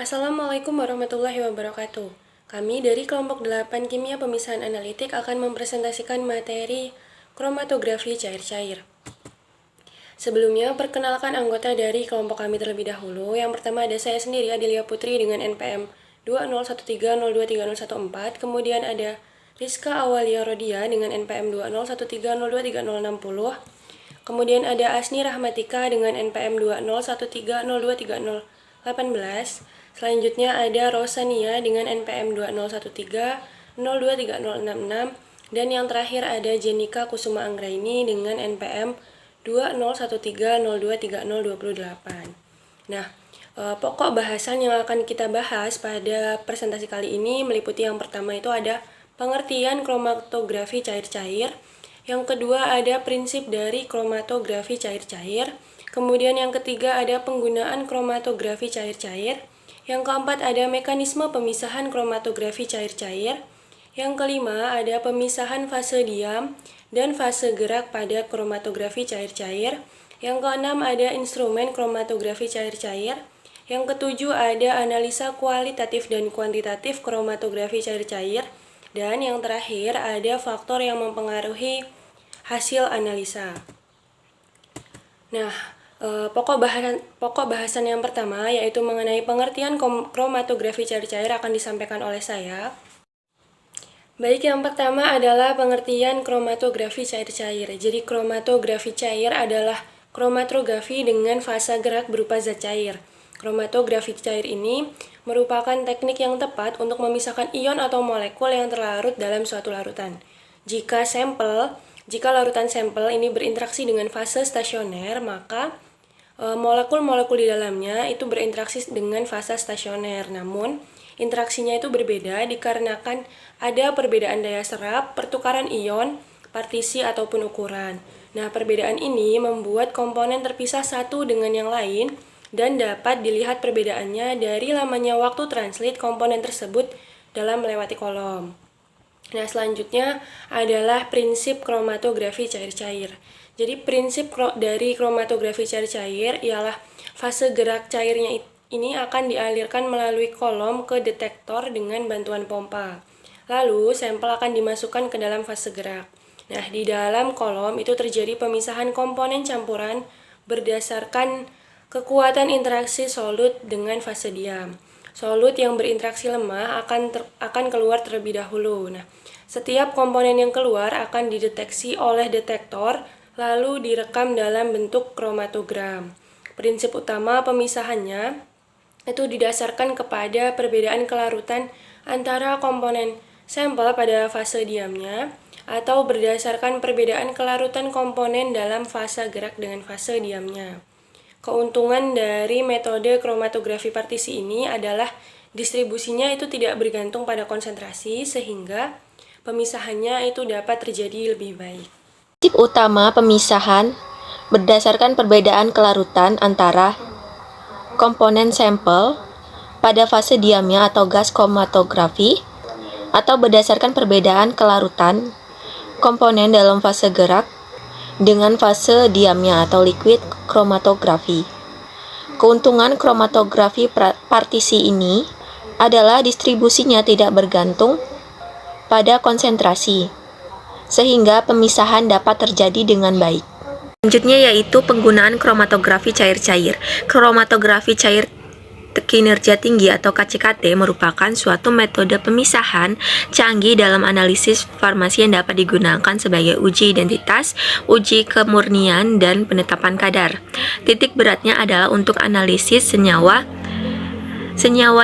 Assalamualaikum warahmatullahi wabarakatuh. Kami dari kelompok 8 Kimia Pemisahan Analitik akan mempresentasikan materi kromatografi cair-cair. Sebelumnya, perkenalkan anggota dari kelompok kami terlebih dahulu. Yang pertama ada saya sendiri, Adelia Putri dengan NPM 20130230114. Kemudian ada Rizka Awalia Rodia dengan NPM 201302360. Kemudian ada Asni Rahmatika dengan NPM 201302318. Selanjutnya ada Rosania dengan NPM 201302366. Dan yang terakhir ada Jenika Kusuma Anggraini dengan NPM 20130233028. Nah, pokok bahasan yang akan kita bahas pada presentasi kali ini meliputi yang pertama itu ada pengertian kromatografi cair-cair. Yang kedua ada prinsip dari kromatografi cair-cair. Kemudian yang ketiga ada penggunaan kromatografi cair-cair. Yang keempat ada mekanisme pemisahan kromatografi cair-cair. Yang kelima ada pemisahan fase diam dan fase gerak pada kromatografi cair-cair. Yang keenam ada instrumen kromatografi cair-cair. Yang ketujuh ada analisa kualitatif dan kuantitatif kromatografi cair-cair. Dan yang terakhir ada faktor yang mempengaruhi hasil analisa. Nah, pokok bahasan yang pertama yaitu mengenai pengertian kromatografi cair-cair akan disampaikan oleh saya. Baik, yang pertama adalah pengertian kromatografi cair-cair. Jadi kromatografi cair adalah kromatografi dengan fase gerak berupa zat cair. Kromatografi cair ini merupakan teknik yang tepat untuk memisahkan ion atau molekul yang terlarut dalam suatu larutan. Jika larutan sampel ini berinteraksi dengan fase stasioner, maka molekul-molekul di dalamnya itu berinteraksi dengan fase stasioner. Namun, interaksinya itu berbeda dikarenakan ada perbedaan daya serap, pertukaran ion, partisi ataupun ukuran. Nah, perbedaan ini membuat komponen terpisah satu dengan yang lain dan dapat dilihat perbedaannya dari lamanya waktu translate komponen tersebut dalam melewati kolom. Nah, selanjutnya adalah prinsip kromatografi cair-cair. Jadi, prinsip dari kromatografi cair-cair ialah fase gerak cairnya ini akan dialirkan melalui kolom ke detektor dengan bantuan pompa. Lalu, sampel akan dimasukkan ke dalam fase gerak. Nah, di dalam kolom itu terjadi pemisahan komponen campuran berdasarkan kekuatan interaksi solut dengan fase diam. Solut yang berinteraksi lemah akan keluar terlebih dahulu. Nah, setiap komponen yang keluar akan dideteksi oleh detektor lalu direkam dalam bentuk kromatogram. Prinsip utama pemisahannya itu didasarkan kepada perbedaan kelarutan antara komponen sampel pada fase diamnya atau berdasarkan perbedaan kelarutan komponen dalam fase gerak dengan fase diamnya. Keuntungan dari metode kromatografi partisi ini adalah distribusinya itu tidak bergantung pada konsentrasi sehingga pemisahannya itu dapat terjadi lebih baik. Prinsip utama pemisahan berdasarkan perbedaan kelarutan antara komponen sampel pada fase diamnya atau gas kromatografi atau berdasarkan perbedaan kelarutan komponen dalam fase gerak dengan fase diamnya atau liquid kromatografi. Keuntungan kromatografi partisi ini adalah distribusinya tidak bergantung pada konsentrasi, sehingga pemisahan dapat terjadi dengan baik. Selanjutnya yaitu penggunaan kromatografi cair-cair. Kromatografi cair kinerja tinggi atau KCKT merupakan suatu metode pemisahan canggih dalam analisis farmasi yang dapat digunakan sebagai uji identitas, uji kemurnian, dan penetapan kadar. Titik beratnya adalah untuk analisis senyawa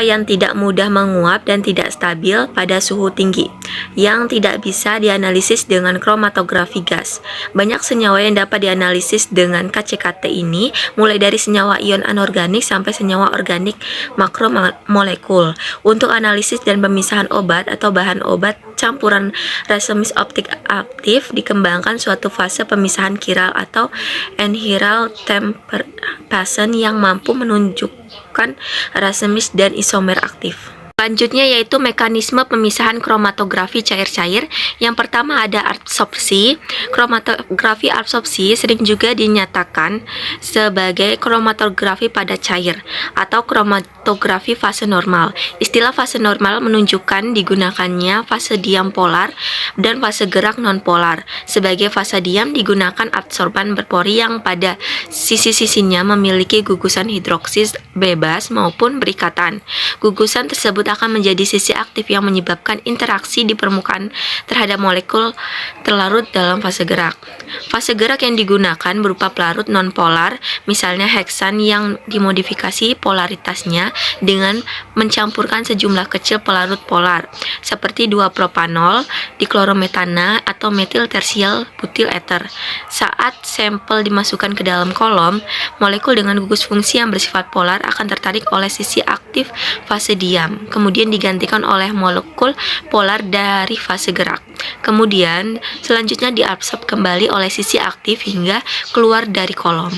yang tidak mudah menguap dan tidak stabil pada suhu tinggi, yang tidak bisa dianalisis dengan kromatografi gas. Banyak senyawa yang dapat dianalisis dengan KCKT ini, mulai dari senyawa ion anorganik sampai senyawa organik makromolekul. Untuk analisis dan pemisahan obat atau bahan obat campuran racemist optik aktif dikembangkan suatu fase pemisahan chiral atau enhiral temperphasen yang mampu menunjukkan racemist dan isomer aktif. Selanjutnya yaitu mekanisme pemisahan kromatografi cair-cair. Yang pertama ada absorpsi. Kromatografi absorpsi sering juga dinyatakan sebagai kromatografi pada cair atau kromatografi fase normal. Istilah fase normal menunjukkan digunakannya fase diam polar dan fase gerak non-polar. Sebagai fase diam digunakan adsorban berpori yang pada sisi-sisinya memiliki gugusan hidroksis bebas maupun berikatan. Gugusan tersebut akan menjadi sisi aktif yang menyebabkan interaksi di permukaan terhadap molekul terlarut dalam fase gerak. Fase gerak yang digunakan berupa pelarut non-polar, misalnya heksan yang dimodifikasi polaritasnya dengan mencampurkan sejumlah kecil pelarut polar, seperti 2-propanol, diklorometana, atau metil tersial butil eter. Saat sampel dimasukkan ke dalam kolom, molekul dengan gugus fungsi yang bersifat polar akan tertarik oleh sisi aktif fase diam, kemudian digantikan oleh molekul polar dari fase gerak. Kemudian selanjutnya diabsorb kembali oleh sisi aktif hingga keluar dari kolom.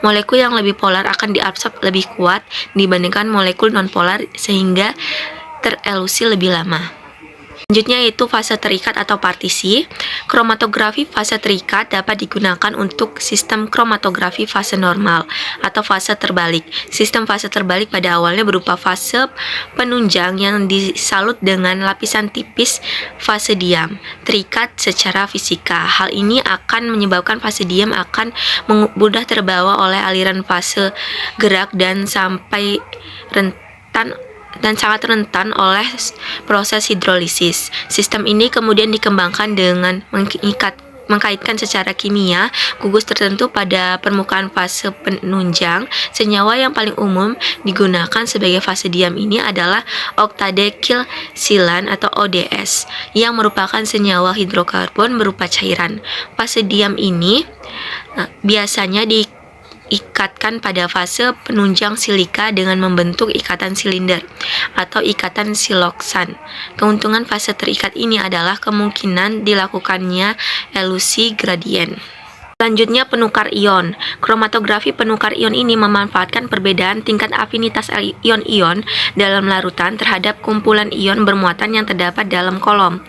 Molekul yang lebih polar akan diabsorb lebih kuat dibandingkan molekul non-polar sehingga terelusi lebih lama. Selanjutnya yaitu fase terikat atau partisi. Kromatografi fase terikat dapat digunakan untuk sistem kromatografi fase normal atau fase terbalik. Sistem fase terbalik pada awalnya berupa fase penunjang yang disalut dengan lapisan tipis fase diam, terikat secara fisika. Hal ini akan menyebabkan fase diam akan mudah terbawa oleh aliran fase gerak dan sangat rentan oleh proses hidrolisis. Sistem ini kemudian dikembangkan dengan mengkaitkan secara kimia gugus tertentu pada permukaan fase penunjang. Senyawa yang paling umum digunakan sebagai fase diam ini adalah oktadekilsilan atau ODS, yang merupakan senyawa hidrokarbon berupa cairan. Fase diam ini biasanya diikatkan pada fase penunjang silika dengan membentuk ikatan silinder atau ikatan siloksan. Keuntungan fase terikat ini adalah kemungkinan dilakukannya elusi gradien. Selanjutnya penukar ion. Kromatografi penukar ion ini memanfaatkan perbedaan tingkat afinitas ion-ion dalam larutan terhadap kumpulan ion bermuatan yang terdapat dalam kolom.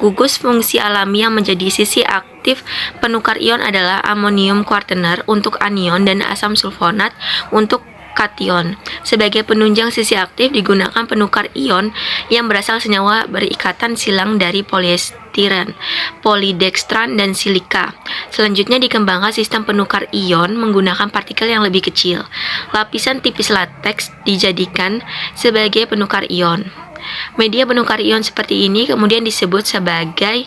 Gugus fungsi alami yang menjadi sisi aktif penukar ion adalah amonium kuartener untuk anion dan asam sulfonat untuk kation. Sebagai penunjang sisi aktif digunakan penukar ion yang berasal senyawa berikatan silang dari poliestiren, polidekstran, dan silika. Selanjutnya dikembangkan sistem penukar ion menggunakan partikel yang lebih kecil. Lapisan tipis lateks dijadikan sebagai penukar ion. Media penukar ion seperti ini kemudian disebut sebagai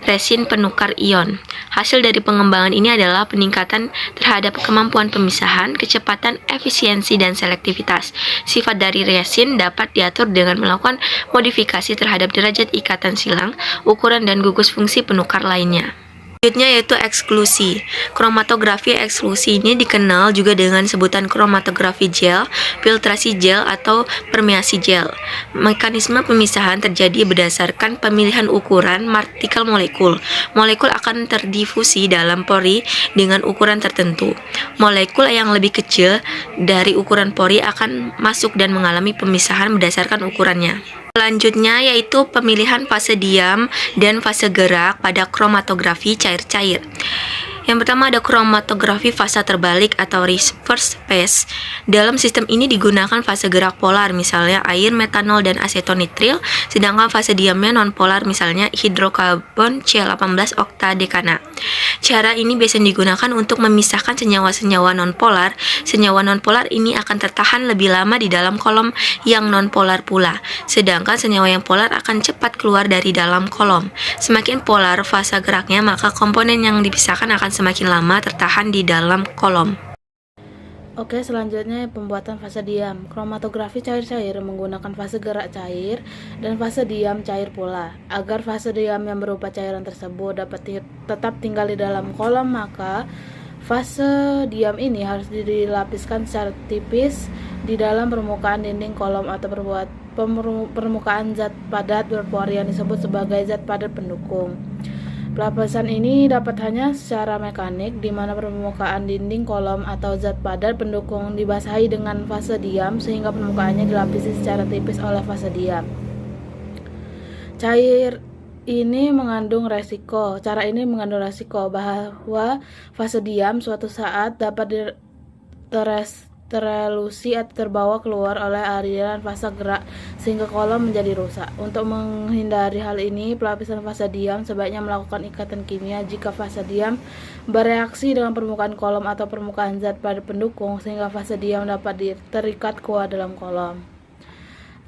resin penukar ion. Hasil dari pengembangan ini adalah peningkatan terhadap kemampuan pemisahan, kecepatan, efisiensi, dan selektivitas. Sifat dari resin dapat diatur dengan melakukan modifikasi terhadap derajat ikatan silang, ukuran, dan gugus fungsi penukar lainnya. Selanjutnya yaitu eksklusi. Kromatografi eksklusi ini dikenal juga dengan sebutan kromatografi gel, filtrasi gel, atau permeasi gel. Mekanisme pemisahan terjadi berdasarkan pemilihan ukuran partikel molekul. Molekul akan terdifusi dalam pori dengan ukuran tertentu. Molekul yang lebih kecil dari ukuran pori akan masuk dan mengalami pemisahan berdasarkan ukurannya. Selanjutnya yaitu pemilihan fase diam dan fase gerak pada kromatografi cair-cair. Yang pertama ada kromatografi fase terbalik atau reverse phase. Dalam sistem ini digunakan fase gerak polar, misalnya air, metanol, dan asetonitril, sedangkan fase diamnya non-polar, misalnya hidrokarbon C18 oktadekana. Cara ini biasanya digunakan untuk memisahkan senyawa-senyawa non-polar. Senyawa non-polar ini akan tertahan lebih lama di dalam kolom yang non-polar pula, sedangkan senyawa yang polar akan cepat keluar dari dalam kolom. Semakin polar fase geraknya, maka komponen yang dipisahkan akan semakin lama tertahan di dalam kolom. Oke, selanjutnya pembuatan fase diam. Kromatografi cair-cair menggunakan fase gerak cair dan fase diam cair pula. Agar fase diam yang berupa cairan tersebut dapat tetap tinggal di dalam kolom, maka fase diam ini harus dilapiskan secara tipis di dalam permukaan dinding kolom atau permukaan zat padat berpori yang disebut sebagai zat padat pendukung. Pelapisan ini dapat hanya secara mekanik, di mana permukaan dinding kolom atau zat padat pendukung dibasahi dengan fase diam sehingga permukaannya dilapisi secara tipis oleh fase diam. Cara ini mengandung resiko bahwa fase diam suatu saat dapat terelusi atau terbawa keluar oleh aliran fase gerak sehingga kolom menjadi rusak. Untuk menghindari hal ini, pelapisan fase diam sebaiknya melakukan ikatan kimia jika fase diam bereaksi dengan permukaan kolom atau permukaan zat padat pendukung sehingga fase diam dapat terikat kuat dalam kolom.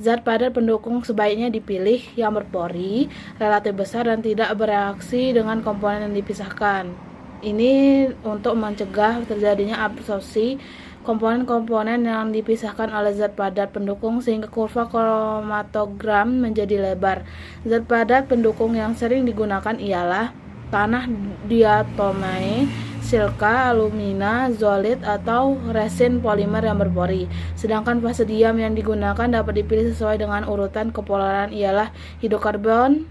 Zat padat pendukung sebaiknya dipilih yang berpori, relatif besar dan tidak bereaksi dengan komponen yang dipisahkan. Ini untuk mencegah terjadinya absorpsi komponen-komponen yang dipisahkan oleh zat padat pendukung sehingga kurva kromatogram menjadi lebar. Zat padat pendukung yang sering digunakan ialah tanah diatomai, silika, alumina, zolit, atau resin polimer yang berpori. Sedangkan fase diam yang digunakan dapat dipilih sesuai dengan urutan kepolaran ialah hidrokarbon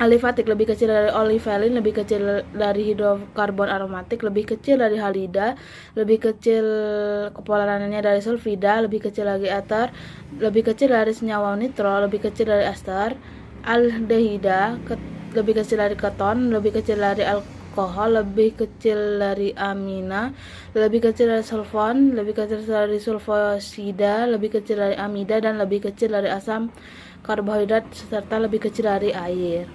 alifatik lebih kecil dari olivellin, lebih kecil dari hidrokarbon aromatik, lebih kecil dari halida, lebih kecil kepolarannya dari sulfida, lebih kecil lagi eter, lebih kecil dari senyawa nitro, lebih kecil dari ester, aldehida, lebih kecil dari keton, lebih kecil dari alkohol, lebih kecil dari amina, lebih kecil dari sulfon, lebih kecil dari sulfosida, lebih kecil dari amida, dan lebih kecil dari asam karbohidrat serta lebih kecil dari air.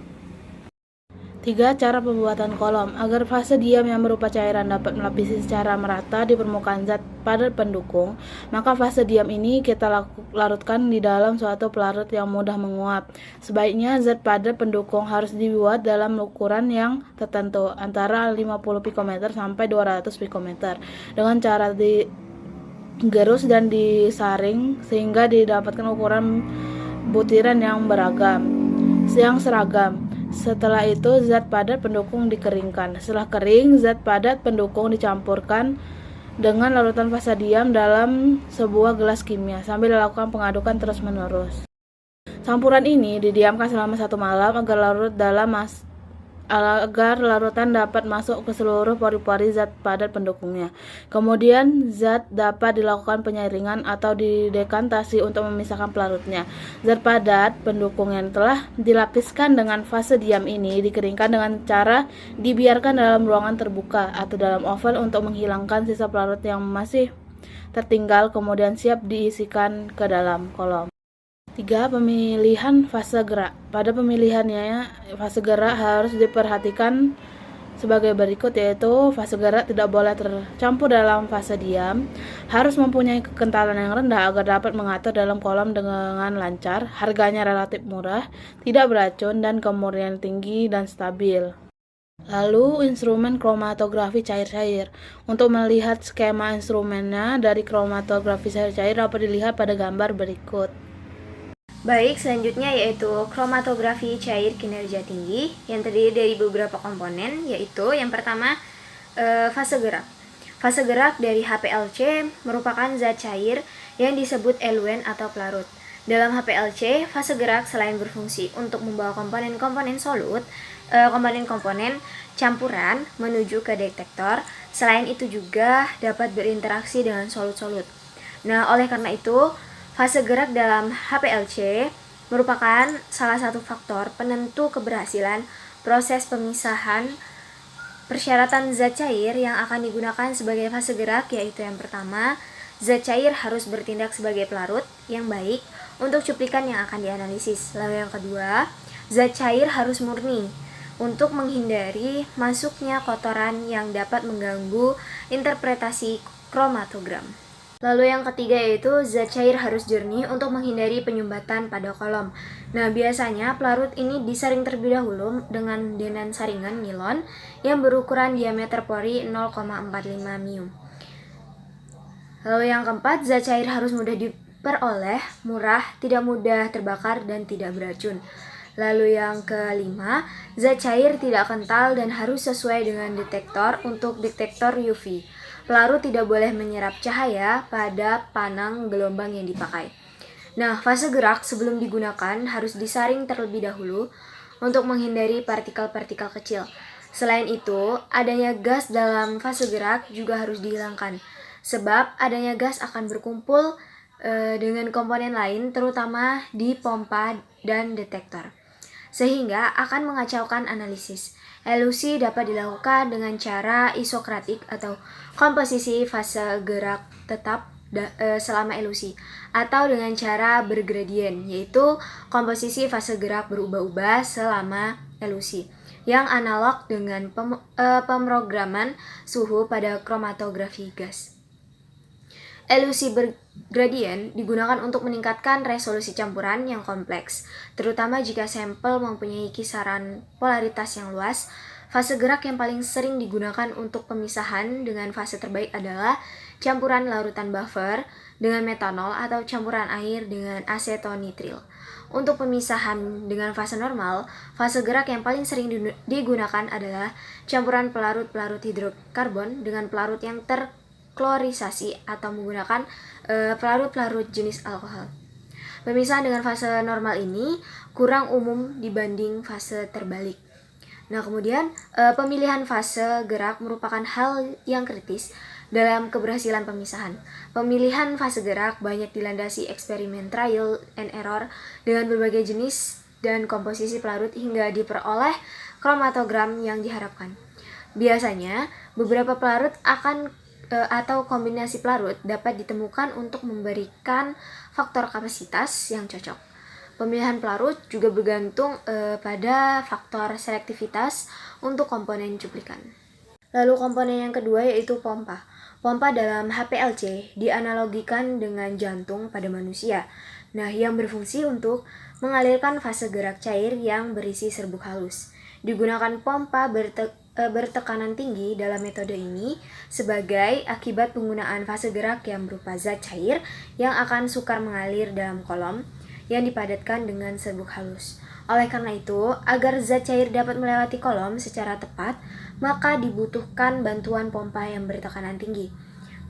3. Cara pembuatan kolom. Agar fase diam yang berupa cairan dapat melapisi secara merata di permukaan zat padat pendukung, maka fase diam ini kita larutkan di dalam suatu pelarut yang mudah menguap. Sebaiknya zat padat pendukung harus dibuat dalam ukuran yang tertentu, antara 50 pikometer sampai 200 pikometer, dengan cara digerus dan disaring sehingga didapatkan ukuran butiran yang seragam. Setelah itu zat padat pendukung dikeringkan. Setelah kering, zat padat pendukung dicampurkan dengan larutan fase diam dalam sebuah gelas kimia sambil dilakukan pengadukan terus-menerus. Campuran ini didiamkan selama 1 malam agar larutan dapat masuk ke seluruh pori-pori zat padat pendukungnya. Kemudian zat dapat dilakukan penyaringan atau didekantasi untuk memisahkan pelarutnya. Zat padat pendukung yang telah dilapiskan dengan fase diam ini dikeringkan dengan cara dibiarkan dalam ruangan terbuka atau dalam oven untuk menghilangkan sisa pelarut yang masih tertinggal, kemudian siap diisikan ke dalam kolom. 3. Pemilihan fase gerak. Pada pemilihannya, fase gerak harus diperhatikan sebagai berikut, yaitu fase gerak tidak boleh tercampur dalam fase diam, harus mempunyai kekentalan yang rendah agar dapat mengatur dalam kolom dengan lancar, harganya relatif murah, tidak beracun, dan kemurnian tinggi dan stabil. Lalu, instrumen kromatografi cair-cair. Untuk melihat skema instrumennya dari kromatografi cair-cair dapat dilihat pada gambar berikut. Baik, selanjutnya yaitu kromatografi cair kinerja tinggi yang terdiri dari beberapa komponen, yaitu yang pertama fase gerak. Fase gerak dari HPLC merupakan zat cair yang disebut eluen atau pelarut. Dalam HPLC, fase gerak selain berfungsi untuk membawa komponen-komponen solut, komponen-komponen campuran menuju ke detektor, selain itu juga dapat berinteraksi dengan solut-solut. Nah, oleh karena itu, fase gerak dalam HPLC merupakan salah satu faktor penentu keberhasilan proses pemisahan persyaratan zat cair yang akan digunakan sebagai fase gerak, yaitu yang pertama, zat cair harus bertindak sebagai pelarut yang baik untuk cuplikan yang akan dianalisis. Lalu yang kedua, zat cair harus murni untuk menghindari masuknya kotoran yang dapat mengganggu interpretasi kromatogram. Lalu yang ketiga yaitu zat cair harus jernih untuk menghindari penyumbatan pada kolom. Nah, biasanya pelarut ini disaring terlebih dahulu dengan denan saringan nilon yang berukuran diameter pori 0,45 mium. Lalu yang keempat, zat cair harus mudah diperoleh, murah, tidak mudah terbakar, dan tidak beracun. Lalu yang kelima, zat cair tidak kental dan harus sesuai dengan detektor untuk detektor UV. Pelarut tidak boleh menyerap cahaya pada panang gelombang yang dipakai. Nah, fase gerak sebelum digunakan harus disaring terlebih dahulu untuk menghindari partikel-partikel kecil. Selain itu, adanya gas dalam fase gerak juga harus dihilangkan, sebab adanya gas akan berkumpul dengan komponen lain, terutama di pompa dan detektor, sehingga akan mengacaukan analisis. Elusi dapat dilakukan dengan cara isokratik atau komposisi fase gerak tetap selama elusi, atau dengan cara bergradien, yaitu komposisi fase gerak berubah-ubah selama elusi, yang analog dengan pemrograman suhu pada kromatografi gas. Elusi bergradien digunakan untuk meningkatkan resolusi campuran yang kompleks, terutama jika sampel mempunyai kisaran polaritas yang luas. Fase gerak yang paling sering digunakan untuk pemisahan dengan fase terbaik adalah campuran larutan buffer dengan metanol atau campuran air dengan asetonitril. Untuk pemisahan dengan fase normal, fase gerak yang paling sering digunakan adalah campuran pelarut-pelarut hidrokarbon dengan pelarut yang terklorisasi atau menggunakan pelarut-pelarut jenis alkohol. Pemisahan dengan fase normal ini kurang umum dibanding fase terbalik. Nah, kemudian pemilihan fase gerak merupakan hal yang kritis dalam keberhasilan pemisahan. Pemilihan fase gerak banyak dilandasi eksperimen trial and error dengan berbagai jenis dan komposisi pelarut hingga diperoleh kromatogram yang diharapkan. Biasanya, beberapa pelarut atau kombinasi pelarut dapat ditemukan untuk memberikan faktor kapasitas yang cocok. Pemilihan pelarut juga bergantung pada faktor selektivitas untuk komponen cuplikan. Lalu komponen yang kedua yaitu pompa. Pompa dalam HPLC dianalogikan dengan jantung pada manusia. Nah, yang berfungsi untuk mengalirkan fase gerak cair yang berisi serbuk halus. Digunakan pompa bertekanan tinggi dalam metode ini sebagai akibat penggunaan fase gerak yang berupa zat cair yang akan sukar mengalir dalam kolom yang dipadatkan dengan serbuk halus. Oleh karena itu, agar zat cair dapat melewati kolom secara tepat, maka dibutuhkan bantuan pompa yang bertekanan tinggi.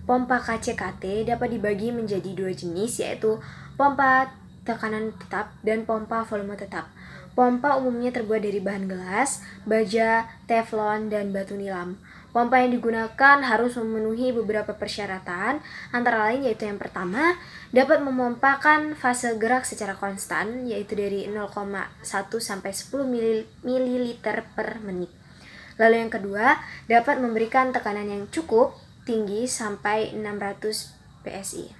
Pompa KCKT dapat dibagi menjadi dua jenis, yaitu pompa tekanan tetap dan pompa volume tetap. Pompa umumnya terbuat dari bahan gelas, baja, teflon, dan batu nilam. Pompa yang digunakan harus memenuhi beberapa persyaratan, antara lain yaitu yang pertama, dapat memompakan fase gerak secara konstan, yaitu dari 0,1 sampai 10 ml per menit. Lalu yang kedua, dapat memberikan tekanan yang cukup tinggi sampai 600 PSI.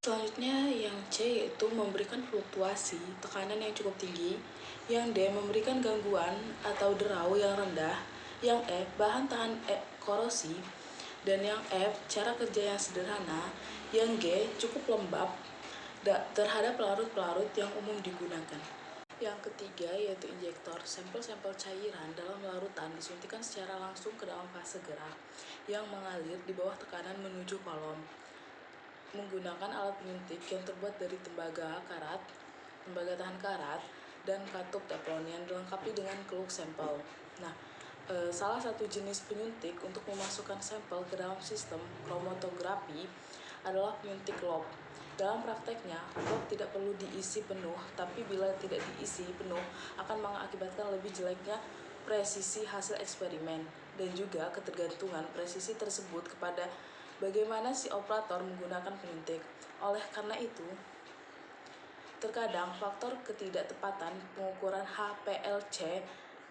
Selanjutnya yang C yaitu memberikan fluktuasi tekanan yang cukup tinggi, yang D memberikan gangguan atau derau yang rendah, yang E bahan tahan korosi, dan yang F cara kerja yang sederhana, yang G cukup lembab terhadap pelarut-pelarut yang umum digunakan. Yang ketiga yaitu injektor. Sampel-sampel cairan dalam larutan disuntikan secara langsung ke dalam fase gerak yang mengalir di bawah tekanan menuju kolom menggunakan alat penyuntik yang terbuat dari tembaga tahan karat, dan katup teflon yang dilengkapi dengan keluk sampel. Nah, salah satu jenis penyuntik untuk memasukkan sampel ke dalam sistem kromatografi adalah penyuntik lob. Dalam prakteknya, lob tidak perlu diisi penuh, tapi bila tidak diisi penuh akan mengakibatkan lebih jeleknya presisi hasil eksperimen dan juga ketergantungan presisi tersebut kepada bagaimana si operator menggunakan penyuntik. Oleh karena itu, terkadang faktor ketidaktepatan pengukuran HPLC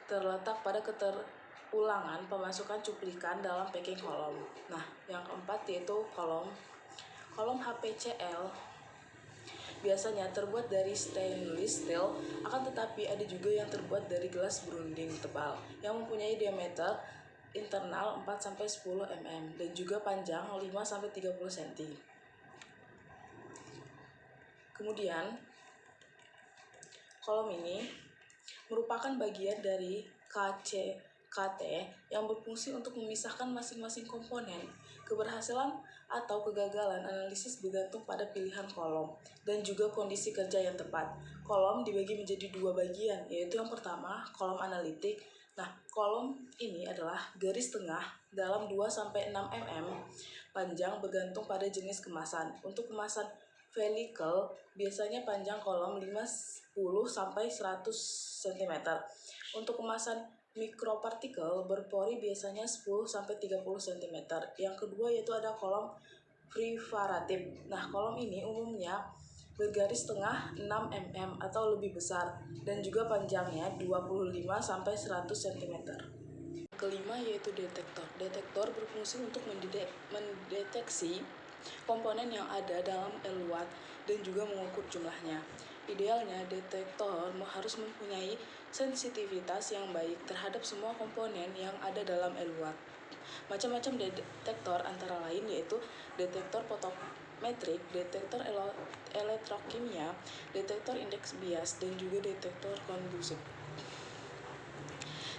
terletak pada keterulangan pemasukan cuplikan dalam packing kolom. Nah, yang keempat yaitu kolom. Kolom HPCL biasanya terbuat dari stainless steel, akan tetapi ada juga yang terbuat dari gelas berunding tebal yang mempunyai diameter internal 4-10 mm dan juga panjang 5-30 cm. Kemudian, kolom ini merupakan bagian dari KCKT yang berfungsi untuk memisahkan masing-masing komponen. Keberhasilan atau kegagalan analisis bergantung pada pilihan kolom dan juga kondisi kerja yang tepat. Kolom dibagi menjadi dua bagian, yaitu yang pertama, kolom analitik. Nah, kolom ini adalah garis tengah dalam 2-6 mm panjang bergantung pada jenis kemasan. Untuk kemasan velikel biasanya panjang kolom 50 sampai 100 cm. Untuk kemasan mikropartikel berpori biasanya 10 sampai 30 cm. Yang kedua yaitu ada kolom preparatif. Nah, kolom ini umumnya bergaris tengah 6 mm atau lebih besar dan juga panjangnya 25 sampai 100 cm. Kelima yaitu detektor. Detektor berfungsi untuk mendeteksi komponen yang ada dalam eluat dan juga mengukur jumlahnya. Idealnya detektor harus mempunyai sensitivitas yang baik terhadap semua komponen yang ada dalam eluat. Macam-macam detektor antara lain yaitu detektor fotometrik, detektor elektrokimia, detektor indeks bias, dan juga detektor kondusif.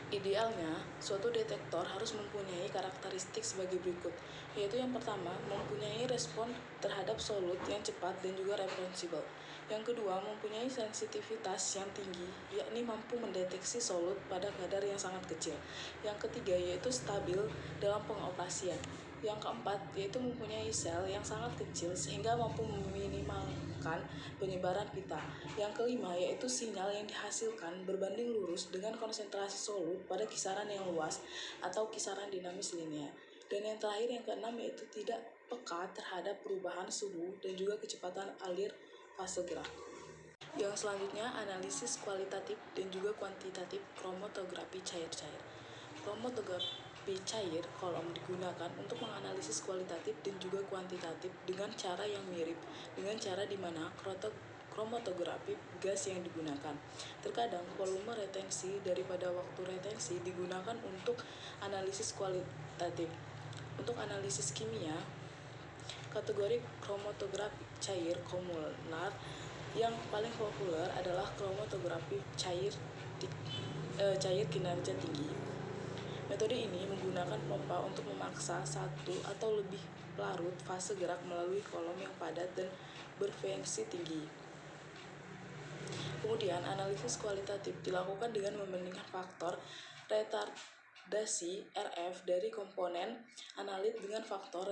Idealnya, suatu detektor harus mempunyai karakteristik sebagai berikut, yaitu yang pertama, mempunyai respon terhadap solut yang cepat dan juga responsibel. Yang kedua, mempunyai sensitivitas yang tinggi, yakni mampu mendeteksi solut pada kadar yang sangat kecil. Yang ketiga, yaitu stabil dalam pengoperasian. Yang keempat, yaitu mempunyai sel yang sangat kecil sehingga mampu meminimalkan penyebaran pita. Yang kelima, yaitu sinyal yang dihasilkan berbanding lurus dengan konsentrasi solut pada kisaran yang luas atau kisaran dinamis linear. Dan yang terakhir, yang keenam, yaitu tidak peka terhadap perubahan suhu dan juga kecepatan alir fase gerak. Yang selanjutnya, analisis kualitatif dan juga kuantitatif kromatografi cair-cair. Kromatografi cair kolom digunakan untuk menganalisis kualitatif dan juga kuantitatif dengan cara yang mirip dengan cara di mana kromatografi gas yang digunakan. Terkadang volume retensi daripada waktu retensi digunakan untuk analisis kualitatif. Untuk analisis kimia, kategori kromatografi cair komular yang paling populer adalah kromatografi cair kinerja tinggi. Metode ini menggunakan pompa untuk memaksa satu atau lebih larut fase gerak melalui kolom yang padat dan berfrekuensi tinggi. Kemudian, analisis kualitatif dilakukan dengan membandingkan faktor retardasi RF dari komponen analit dengan faktor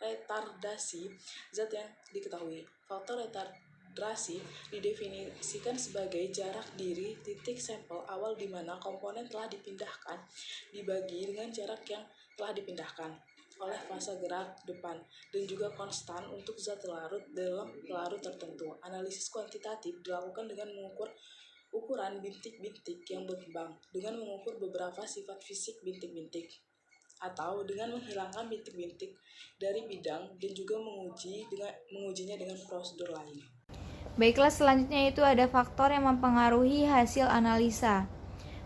retardasi zat yang diketahui. Faktor retardasi didefinisikan sebagai jarak dari titik sampel awal di mana komponen telah dipindahkan dibagi dengan jarak yang telah dipindahkan oleh fase gerak depan dan juga konstan untuk zat larut dalam pelarut tertentu. Analisis kuantitatif dilakukan dengan mengukur ukuran bintik-bintik yang berkembang dengan mengukur beberapa sifat fisik bintik-bintik atau dengan menghilangkan bintik-bintik dari bidang dan juga mengujinya dengan prosedur lain. Baiklah, selanjutnya itu ada faktor yang mempengaruhi hasil analisa.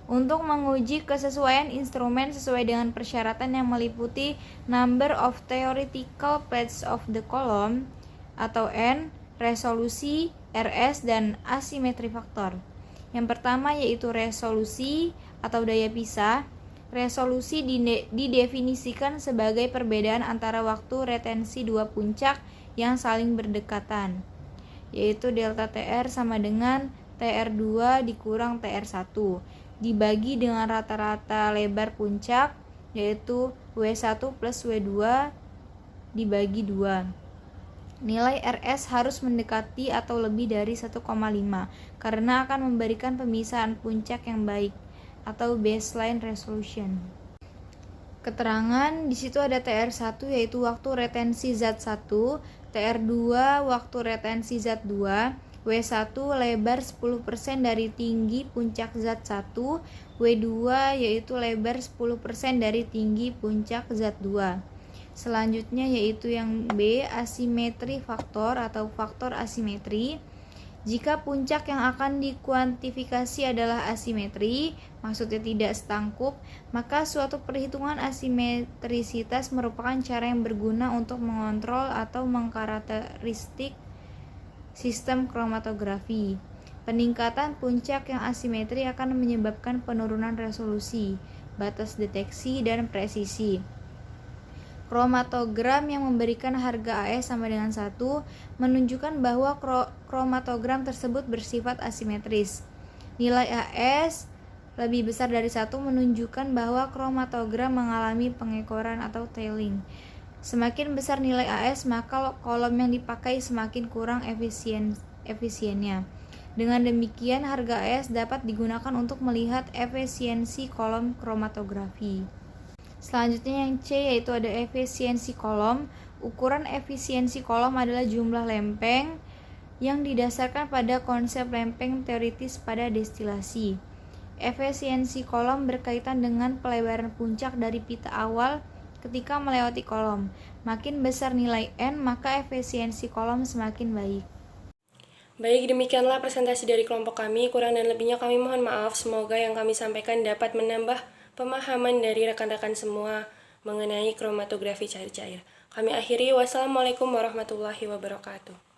Untuk menguji kesesuaian instrumen sesuai dengan persyaratan yang meliputi number of theoretical plates of the column atau N, resolusi, RS, dan asimetri faktor. Yang pertama yaitu resolusi atau daya pisah. Resolusi didefinisikan sebagai perbedaan antara waktu retensi dua puncak yang saling berdekatan, yaitu delta TR sama dengan TR2 dikurang TR1 dibagi dengan rata-rata lebar puncak, yaitu W1 plus W2 dibagi 2. Nilai RS harus mendekati atau lebih dari 1,5 karena akan memberikan pemisahan puncak yang baik atau baseline resolution. Keterangan di situ ada TR1 yaitu waktu retensi zat 1, TR2 waktu retensi zat 2, W1 lebar 10% dari tinggi puncak zat 1, W2 yaitu lebar 10% dari tinggi puncak zat 2. Selanjutnya yaitu yang B, asimetri faktor atau faktor asimetri. Jika puncak yang akan dikuantifikasi adalah asimetri, maksudnya tidak setangkup, maka suatu perhitungan asimetrisitas merupakan cara yang berguna untuk mengontrol atau mengkarakteristik sistem kromatografi. Peningkatan puncak yang asimetri akan menyebabkan penurunan resolusi, batas deteksi, dan presisi. Kromatogram yang memberikan harga AS sama dengan 1 menunjukkan bahwa kromatogram tersebut bersifat asimetris. Nilai AS lebih besar dari 1 menunjukkan bahwa kromatogram mengalami pengekoran atau tailing. Semakin besar nilai AS, maka kolom yang dipakai semakin kurang efisiennya. Dengan demikian, harga AS dapat digunakan untuk melihat efisiensi kolom kromatografi. Selanjutnya yang C yaitu ada efisiensi kolom. Ukuran efisiensi kolom adalah jumlah lempeng yang didasarkan pada konsep lempeng teoritis pada destilasi. Efisiensi kolom berkaitan dengan pelebaran puncak dari pita awal ketika melewati kolom. Makin besar nilai N, maka efisiensi kolom semakin baik. Baik, demikianlah presentasi dari kelompok kami. Kurang dan lebihnya kami mohon maaf. Semoga yang kami sampaikan dapat menambah pemahaman dari rekan-rekan semua mengenai kromatografi cair-cair. Kami akhiri. Wassalamualaikum warahmatullahi wabarakatuh.